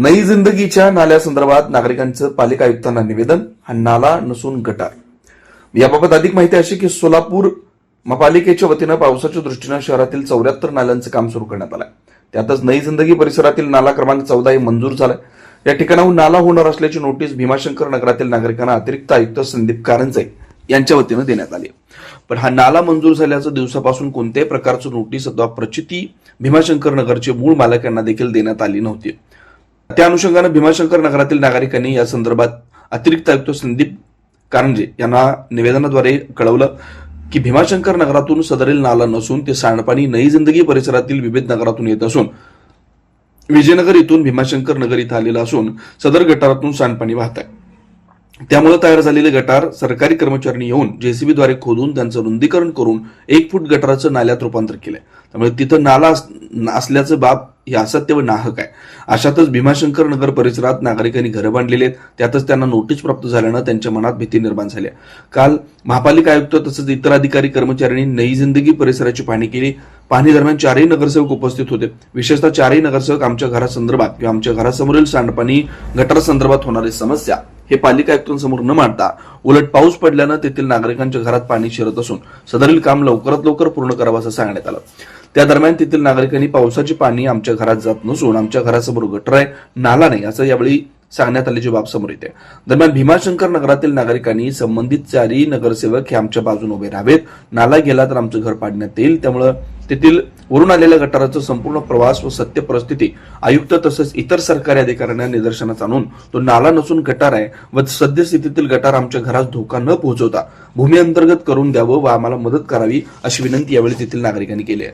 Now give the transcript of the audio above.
नई जिंदगीच्या नाल्यासंदर्भात नागरिकांचं पालिका आयुक्तांना निवेदन. हा नाला नसून गटार. याबाबत अधिक माहिती अशी की सोलापूर महापालिकेच्या वतीनं पावसाच्या दृष्टीनं शहरातील 74 नाल्यांचं काम सुरू करण्यात आलंय. त्यातच नई जिंदगी परिसरातील नाला क्रमांक 14 मंजूर झालाय. या ठिकाणाहून नाला होणार असल्याची नोटीस भीमाशंकर नगरातील नागरिकांना अतिरिक्त आयुक्त संदीप कारंजे यांच्या वतीनं देण्यात आली. पण हा नाला मंजूर झाल्याचं दिवसापासून कोणत्याही प्रकारचं नोटीस अथवा प्रचिती भीमाशंकर नगरचे मूळ मालकांना देखील देण्यात आली नव्हती. त्या अनुषंगानं भीमाशंकर नगरातील नागरिकांनी या संदर्भात अतिरिक्त आयुक्त संदीप कारंजे यांना निवेदनाद्वारे कळवलं की भीमाशंकर नगरातून सदरील नाला नसून ते सांडपाणी नई जिंदगी परिसरातील विविध नगरातून येत असून विजयनगर इथून भीमाशंकर नगर इथं आलेलं असून सदर गटारातून सांडपाणी वाहत आहे. त्यामुळे तयार झालेले गटार सरकारी कर्मचाऱ्यांनी येऊन जेसीबीद्वारे खोदून त्यांचं रुंदीकरण करून 1 फूट गटाराचं नाल्यात रूपांतर केलंय. त्यामुळे तिथं नाला असल्याचं बाब हे असत्य व नाहक आहे. अशातच भीमाशंकर नगर परिसरात नागरिकांनी घरं बांधलेली आहेत. त्यातच त्यांना नोटीस प्राप्त झाल्यानं त्यांच्या मनात भीती निर्माण झाली. काल महापालिका आयुक्त तसंच इतर अधिकारी कर्मचाऱ्यांनी नई जिंदगी परिसराची पाहणी केली. पाहणी दरम्यान 4ही नगरसेवक उपस्थित होते. विशेषतः 4ही नगरसेवक आमच्या घरासंदर्भात किंवा आमच्या घरासमोरील सांडपाणी गटारासंदर्भात होणारी समस्या हे पालिका आयुक्तांसमोर न मांडता उलट पाऊस पडल्यानं तेथील नागरिकांच्या घरात पाणी शिरत असून सदरील काम लवकरात लवकर पूर्ण करावं असं सांगण्यात आलं. त्या दरम्यान तेथील नागरिकांनी पावसाचे पाणी आमच्या घरात जात नसून आमच्या घरासमोर गटर आहे, नाला नाही असं यावेळी सांगण्यात आल्याची बाब समोर येते. दरम्यान भीमाशंकर नगरातील नागरिकांनी संबंधित 4ही नगरसेवक हे आमच्या बाजूने उभे राहावेत. नाला गेला तर आमचं घर पाडण्यात येईल. त्यामुळे तेथील वरून आलेल्या गटाराचा संपूर्ण प्रवास व सत्य परिस्थिती आयुक्त तसंच इतर सरकारी अधिकाऱ्यांना निदर्शनास आणून तो नाला नसून गटार आहे व सद्यस्थितीतील गटार आमच्या घरास धोका न पोहोचवता भूमी अंतर्गत करून द्यावं व आम्हाला मदत करावी अशी विनंती यावेळी तेथील नागरिकांनी केली आहे.